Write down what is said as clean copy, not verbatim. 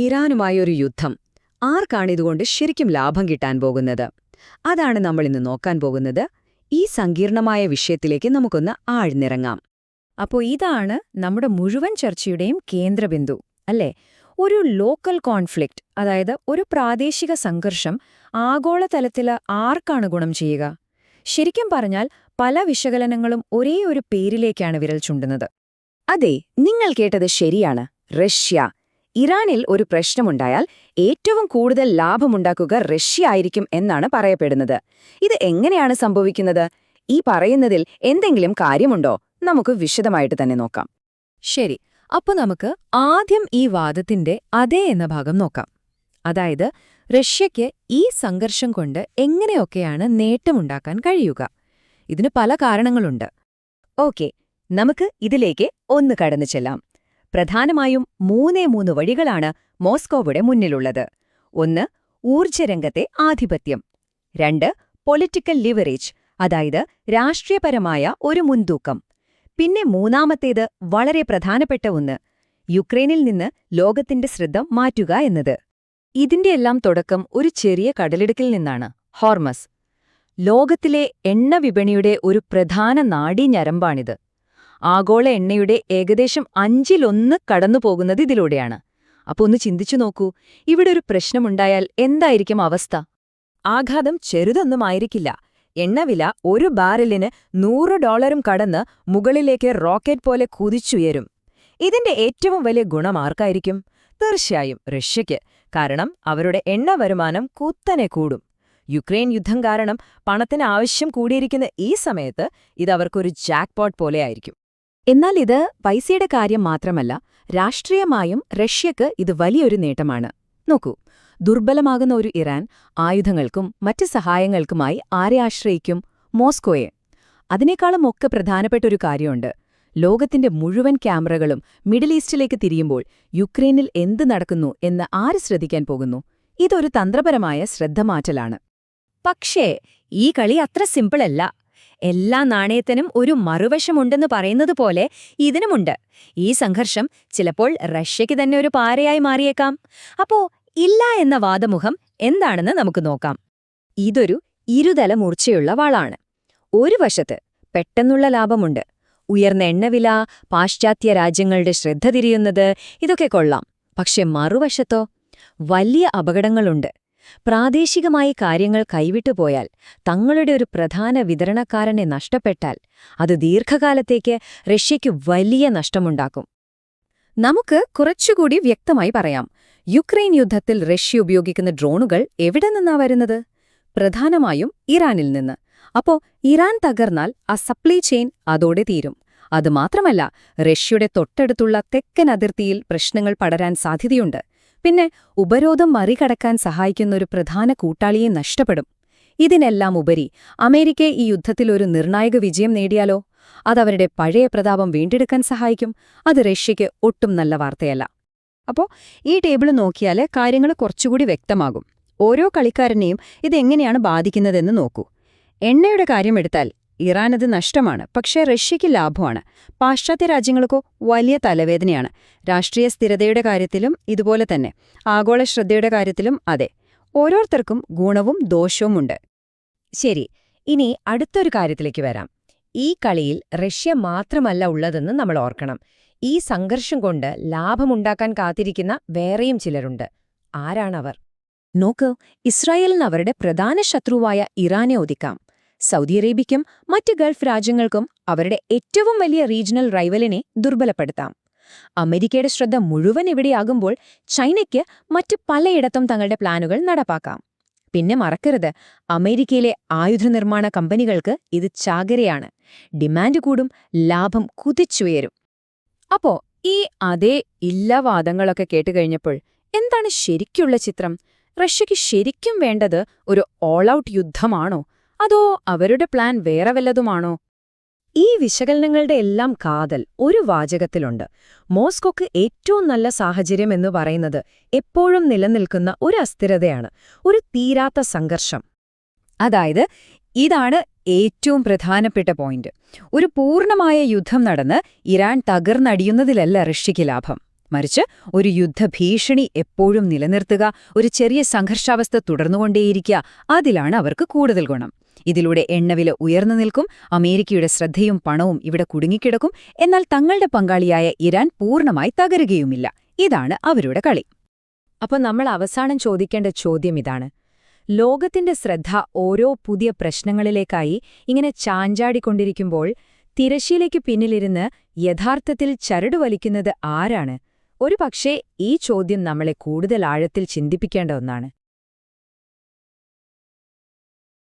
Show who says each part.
Speaker 1: ഇറാനുമായൊരു യുദ്ധം. ആർക്കാണിതുകൊണ്ട് ശരിക്കും ലാഭം കിട്ടാൻ പോകുന്നത്? അതാണ് നമ്മളിന്ന് നോക്കാൻ പോകുന്നത്. ഈ സങ്കീർണമായ വിഷയത്തിലേക്ക് നമുക്കൊന്ന് ആഴ്ന്നിറങ്ങാം.
Speaker 2: അപ്പോൾ ഇതാണ് നമ്മുടെ മുഴുവൻ ചർച്ചയുടെയും കേന്ദ്രബിന്ദു, അല്ലേ? ഒരു ലോക്കൽ കോൺഫ്ലിക്റ്റ്, അതായത് ഒരു പ്രാദേശിക സംഘർഷം ആഗോളതലത്തിൽ ആർക്കാണ് ഗുണം ചെയ്യുക? ശരിക്കും പറഞ്ഞാൽ പല വിശകലനങ്ങളും ഒരേ ഒരു പേരിലേക്കാണ് വിരൽ ചൂണ്ടുന്നത്.
Speaker 1: അതെ, നിങ്ങൾ കേട്ടത് ശരിയാണ്. റഷ്യ. ഇറാനിൽ ഒരു പ്രശ്നമുണ്ടായാൽ ഏറ്റവും കൂടുതൽ ലാഭമുണ്ടാക്കുക റഷ്യ ആയിരിക്കും എന്നാണ് പറയപ്പെടുന്നത്. ഇത് എങ്ങനെയാണ് സംഭവിക്കുന്നത്? ഈ പറയുന്നതിൽ എന്തെങ്കിലും കാര്യമുണ്ടോ? നമുക്ക് വിശദമായിട്ട് തന്നെ നോക്കാം.
Speaker 2: ശരി, അപ്പോൾ നമുക്ക് ആദ്യം ഈ വാദത്തിന്റെ അതേ എന്ന ഭാഗം നോക്കാം. അതായത്, റഷ്യയ്ക്ക് ഈ സംഘർഷം കൊണ്ട് എങ്ങനെയൊക്കെയാണ് നേട്ടമുണ്ടാക്കാൻ കഴിയുക? ഇതിന് പല കാരണങ്ങളുണ്ട്.
Speaker 1: ഓക്കെ, നമുക്ക് ഇതിലേക്ക് ഒന്ന് കടന്നു ചെല്ലാം. പ്രധാനമായും മൂന്ന് വഴികളാണ് മോസ്കോയുടെ മുന്നിലുള്ളത്. ഒന്ന്, ഊർജ്ജരംഗത്തെ ആധിപത്യം. 2, പൊളിറ്റിക്കൽ ലിവറേജ്, അതായത് രാഷ്ട്രീയപരമായ ഒരു മുൻതൂക്കം. പിന്നെ മൂന്നാമത്തേത്, വളരെ പ്രധാനപ്പെട്ട ഒന്ന്, യുക്രൈനിൽ നിന്ന് ലോകത്തിന്റെ ശ്രദ്ധ മാറ്റുക എന്നത്. ഇതിന്റെയെല്ലാം തുടക്കം ഒരു ചെറിയ കടലിടുക്കിൽ നിന്നാണ്, ഹോർമസ്. ലോകത്തിലെ എണ്ണ വിപണിയുടെ ഒരു പ്രധാന നാഡീഞരമ്പാണിത്. ആഗോള എണ്ണയുടെ ഏകദേശം 1/5 കടന്നുപോകുന്നത് ഇതിലൂടെയാണ്. അപ്പൊ ഒന്ന് ചിന്തിച്ചു നോക്കൂ, ഇവിടെ ഒരു പ്രശ്നമുണ്ടായാൽ എന്തായിരിക്കും അവസ്ഥ?
Speaker 2: ആഘാതം ചെറുതൊന്നുമായിരിക്കില്ല. എണ്ണവില ഒരു ബാരലിന് $100 കടന്ന് മുകളിലേക്ക് റോക്കറ്റ് പോലെ കുതിച്ചുയരും. ഇതിന്റെ ഏറ്റവും വലിയ ഗുണം ആർക്കായിരിക്കും? തീർച്ചയായും റഷ്യയ്ക്ക്. കാരണം അവരുടെ എണ്ണ വരുമാനം കുത്തനെ കൂടും. യുക്രൈൻ യുദ്ധം കാരണം പണത്തിന് ആവശ്യം കൂടിയിരിക്കുന്ന ഈ സമയത്ത് ഇതവർക്കൊരു ജാക്ക്പോട്ട് പോലെയായിരിക്കും.
Speaker 1: എന്നാൽ ഇത് പൈസയുടെ കാര്യം മാത്രമല്ല, രാഷ്ട്രീയമായും റഷ്യക്ക് ഇത് വലിയൊരു നേട്ടമാണ്. നോക്കൂ, ദുർബലമാകുന്ന ഒരു ഇറാൻ ആയുധങ്ങൾക്കും മറ്റ് സഹായങ്ങൾക്കുമായി ആരെ ആശ്രയിക്കും? മോസ്കോയെ. അതിനേക്കാളും ഒക്കെ പ്രധാനപ്പെട്ട ഒരു കാര്യമുണ്ട്. ലോകത്തിന്റെ മുഴുവൻ ക്യാമറകളും മിഡിൽ ഈസ്റ്റിലേക്ക് തിരിയുമ്പോൾ യുക്രൈനിൽ എന്ത് നടക്കുന്നു എന്ന് ആര് ശ്രദ്ധിക്കാൻ പോകുന്നു? ഇതൊരു തന്ത്രപരമായ ശ്രദ്ധമാറ്റലാണ്.
Speaker 2: പക്ഷേ ഈ കളി അത്ര സിമ്പിളല്ല. എല്ലാ നാണയത്തിനും ഒരു മറുവശമുണ്ടെന്ന് പറയുന്നത് പോലെ ഇതിനുമുണ്ട്. ഈ സംഘർഷം ചിലപ്പോൾ റഷ്യയ്ക്ക് തന്നെ ഒരു പാരയായി മാറിയേക്കാം. അപ്പോ ഇല്ല എന്ന വാദമുഖം എന്താണെന്ന് നമുക്ക് നോക്കാം.
Speaker 1: ഇതൊരു ഇരുതല മൂർച്ചയുള്ള വാളാണ്. ഒരു വശത്ത് പെട്ടെന്നുള്ള ലാഭമുണ്ട്. ഉയർന്ന എണ്ണവില, പാശ്ചാത്യ രാജ്യങ്ങളുടെ ശ്രദ്ധ തിരിയുന്നത്, ഇതൊക്കെ കൊള്ളാം. പക്ഷെ മറുവശത്തോ വലിയ അപകടങ്ങളുണ്ട്. പ്രാദേശികമായി കാര്യങ്ങൾ കൈവിട്ടുപോയാൽ, തങ്ങളുടെ ഒരു പ്രധാന വിതരണക്കാരനെ നഷ്ടപ്പെട്ടാൽ, അത് ദീർഘകാലത്തേക്ക് റഷ്യയ്ക്ക് വലിയ നഷ്ടമുണ്ടാക്കും. നമുക്ക് കുറച്ചുകൂടി വ്യക്തമായി പറയാം. യുക്രൈൻ യുദ്ധത്തിൽ റഷ്യ ഉപയോഗിക്കുന്ന ഡ്രോണുകൾ എവിടെ നിന്നാ വരുന്നത്? പ്രധാനമായും ഇറാനിൽ നിന്ന്. അപ്പോ ഇറാൻ തകർന്നാൽ ആ സപ്ലൈ ചെയിൻ അതോടെ തീരും. അതുമാത്രമല്ല, റഷ്യയുടെ തൊട്ടടുത്തുള്ള തെക്കൻ അതിർത്തിയിൽ പ്രശ്നങ്ങൾ പടരാൻ സാധ്യതയുണ്ട്. പിന്നെ ഉപരോധം മറികടക്കാൻ സഹായിക്കുന്ന ഒരു പ്രധാന കൂട്ടാളിയെ നഷ്ടപ്പെടും. ഇതിനെല്ലാം ഉപരി അമേരിക്ക ഈ യുദ്ധത്തിൽ ഒരു നിർണായക വിജയം നേടിയാലോ? അതവരുടെ പഴയ പ്രതാപം വീണ്ടെടുക്കാൻ സഹായിക്കും. അത് റഷ്യയ്ക്ക് ഒട്ടും നല്ല വാർത്തയല്ല. അപ്പോൾ ഈ ടേബിൾ നോക്കിയാൽ കാര്യങ്ങൾ കുറച്ചുകൂടി വ്യക്തമാകും. ഓരോ കളിക്കാരനെയും ഇതെങ്ങനെയാണ് ബാധിക്കുന്നതെന്ന് നോക്കൂ. എണ്ണയുടെ കാര്യമെടുത്താൽ ഇറാനത് നഷ്ടമാണ്, പക്ഷേ റഷ്യയ്ക്ക് ലാഭമാണ്. പാശ്ചാത്യ രാജ്യങ്ങൾക്കോ വലിയ തലവേദനയാണ്. രാഷ്ട്രീയ സ്ഥിരതയുടെ കാര്യത്തിലും ഇതുപോലെ തന്നെ, ആഗോള ശ്രദ്ധയുടെ കാര്യത്തിലും അതെ. ഓരോരുത്തർക്കും ഗുണവും ദോഷവുമുണ്ട്.
Speaker 2: ശരി, ഇനി അടുത്തൊരു കാര്യത്തിലേക്ക് വരാം. ഈ കളിയിൽ റഷ്യ മാത്രമല്ല ഉള്ളതെന്ന് നമ്മൾ ഓർക്കണം. ഈ സംഘർഷം കൊണ്ട് ലാഭമുണ്ടാക്കാൻ കാത്തിരിക്കുന്ന വേറെയും ചിലരുണ്ട്. ആരാണവർ?
Speaker 1: നോക്ക്, ഇസ്രായേലിന് അവരുടെ പ്രധാന ശത്രുവായ ഇറാനെ ഒതുക്കാം. സൗദി അറേബ്യയ്ക്കും മറ്റ് ഗൾഫ് രാജ്യങ്ങൾക്കും അവരുടെ ഏറ്റവും വലിയ റീജിയണൽ റൈവലിനെ ദുർബലപ്പെടുത്താം. അമേരിക്കയുടെ ശ്രദ്ധ മുഴുവൻ ഇവിടെയാകുമ്പോൾ ചൈനയ്ക്ക് മറ്റ് പലയിടത്തും തങ്ങളുടെ പ്ലാനുകൾ നടപ്പാക്കാം. പിന്നെ മറക്കരുത്, അമേരിക്കയിലെ ആയുധനിർമ്മാണ കമ്പനികൾക്ക് ഇത് ചാകരയാണ്. ഡിമാൻഡ് കൂടും, ലാഭം കുതിച്ചുയരും.
Speaker 2: അപ്പോ ഈ അതേ ഇല്ല വാദങ്ങളൊക്കെ കേട്ടുകഴിഞ്ഞപ്പോൾ എന്താണ് ശരിക്കുള്ള ചിത്രം? റഷ്യയ്ക്ക് ശരിക്കും വേണ്ടത് ഒരു ഓൾ ഔട്ട് യുദ്ധമാണോ? അതോ അവരുടെ പ്ലാൻ വേറെ വല്ലതുമാണോ?
Speaker 1: ഈ വിശകലനങ്ങളുടെ എല്ലാം കാതൽ ഒരു വാചകത്തിലുണ്ട്. മോസ്കോക്ക് ഏറ്റവും നല്ല സാഹചര്യം എന്ന് പറയുന്നത് എപ്പോഴും നിലനിൽക്കുന്ന ഒരു അസ്ഥിരതയാണ്, ഒരു തീരാത്ത സംഘർഷം. അതായത് ഇതാണ് ഏറ്റവും പ്രധാനപ്പെട്ട പോയിന്റ്. ഒരു പൂർണ്ണമായ യുദ്ധം നടന്ന് ഇറാൻ തകർന്നടിയുന്നതിലല്ല റഷ്യയ്ക്ക് ലാഭം.
Speaker 3: മറിച്ച് ഒരു യുദ്ധഭീഷണി എപ്പോഴും നിലനിർത്തുക, ഒരു ചെറിയ സംഘർഷാവസ്ഥ തുടർന്നുകൊണ്ടേയിരിക്കുക, അതിലാണ് അവർക്ക് കൂടുതൽ ഗുണം. ഇതിലൂടെ എണ്ണവില ഉയർന്നു നിൽക്കും, അമേരിക്കയുടെ ശ്രദ്ധയും പണവും ഇവിടെ കുടുങ്ങിക്കിടക്കും, എന്നാൽ തങ്ങളുടെ പങ്കാളിയായ ഇറാൻ പൂർണ്ണമായി തകരുകയുമില്ല. ഇതാണ് അവരുടെ കളി.
Speaker 1: അപ്പൊ നമ്മൾ അവസാനം ചോദിക്കേണ്ട ചോദ്യം ഇതാണ്: ലോകത്തിന്റെ ശ്രദ്ധ ഓരോ പുതിയ പ്രശ്നങ്ങളിലേക്കായി ഇങ്ങനെ ചാഞ്ചാടിക്കൊണ്ടിരിക്കുമ്പോൾ തിരശ്ശീലയ്ക്ക് പിന്നിലിരുന്ന് യഥാർത്ഥത്തിൽ ചരട് വലിക്കുന്നത് ആരാണ്? ഒരുപക്ഷേ ഈ ചോദ്യം നമ്മളെ കൂടുതൽ ആഴത്തിൽ ചിന്തിപ്പിക്കേണ്ട ഒന്നാണ്.